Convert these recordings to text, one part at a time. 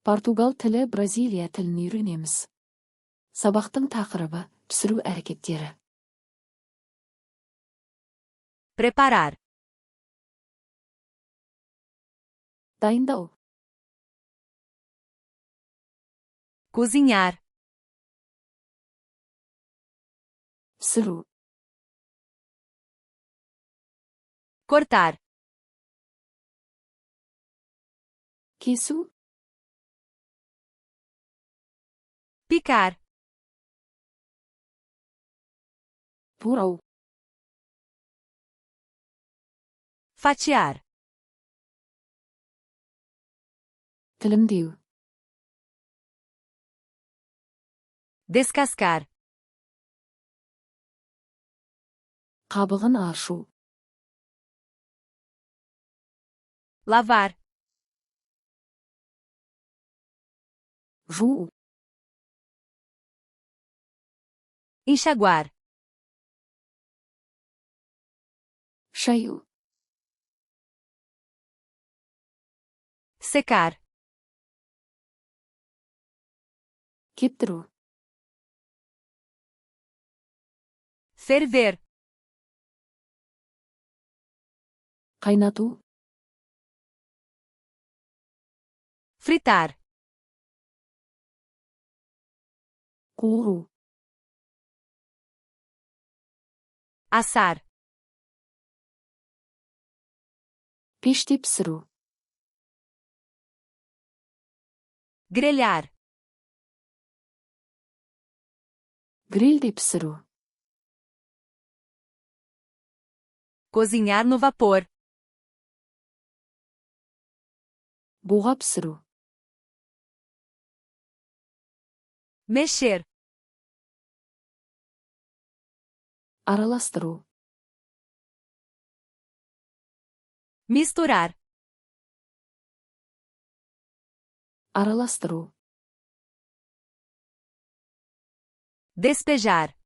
Португал тілі Бразилия тілін үйренеміз. Сабақтың тақырыбы пісіру әрекеттері. Preparar. Дайындау. Cozinhar. Пісіру. Cortar. Кесу. Picar. Турау. Fatiar. Тілімдеу. Descascar. Қабығын ашу. Lavar. Жуу. Enxaguar. Шаю. Secar. Кептіру. Ferver. Қайнату. Fritar. Қуыру. Assar. Пеште пісіру. Grelhar. Грильде пісіру. Cozinhar no vapor. Буға пісіру. Mexer. Араластыру. Misturar. Араластыру. Despejar.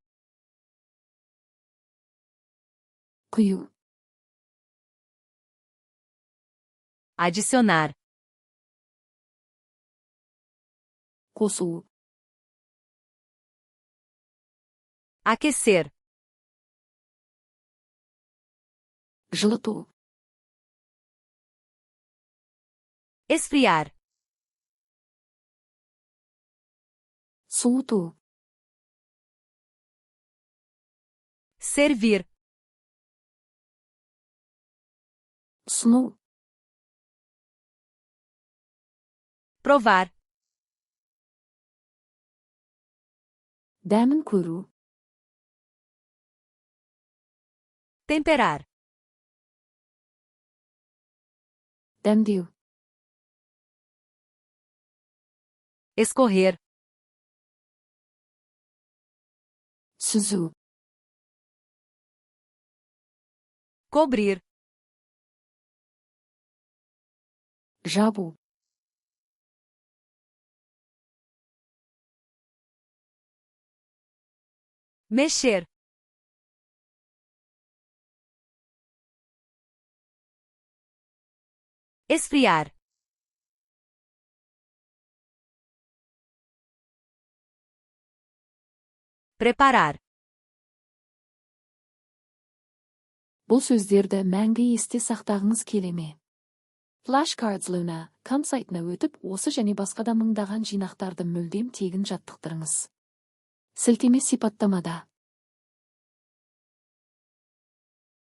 Құю. Adicionar. Қосу. Aquecer. Жылыту. Esfriar. Суыту. Servir. Ұсыну. Provar. Дәмін көру. Temperar. Дәмдеу. Escorrer. Сүзу. Cobrir. Жабу. Mexer. Esfriar. Preparar. Бұл сөздерді мәңгі есте сақтағыңыз келе ме? Flashcards Luna сайтына өтіп, осы және басқа да мыңдаған жинақтарды мүлдем тегін жаттықтырыңыз. Сілтеме сипаттамада.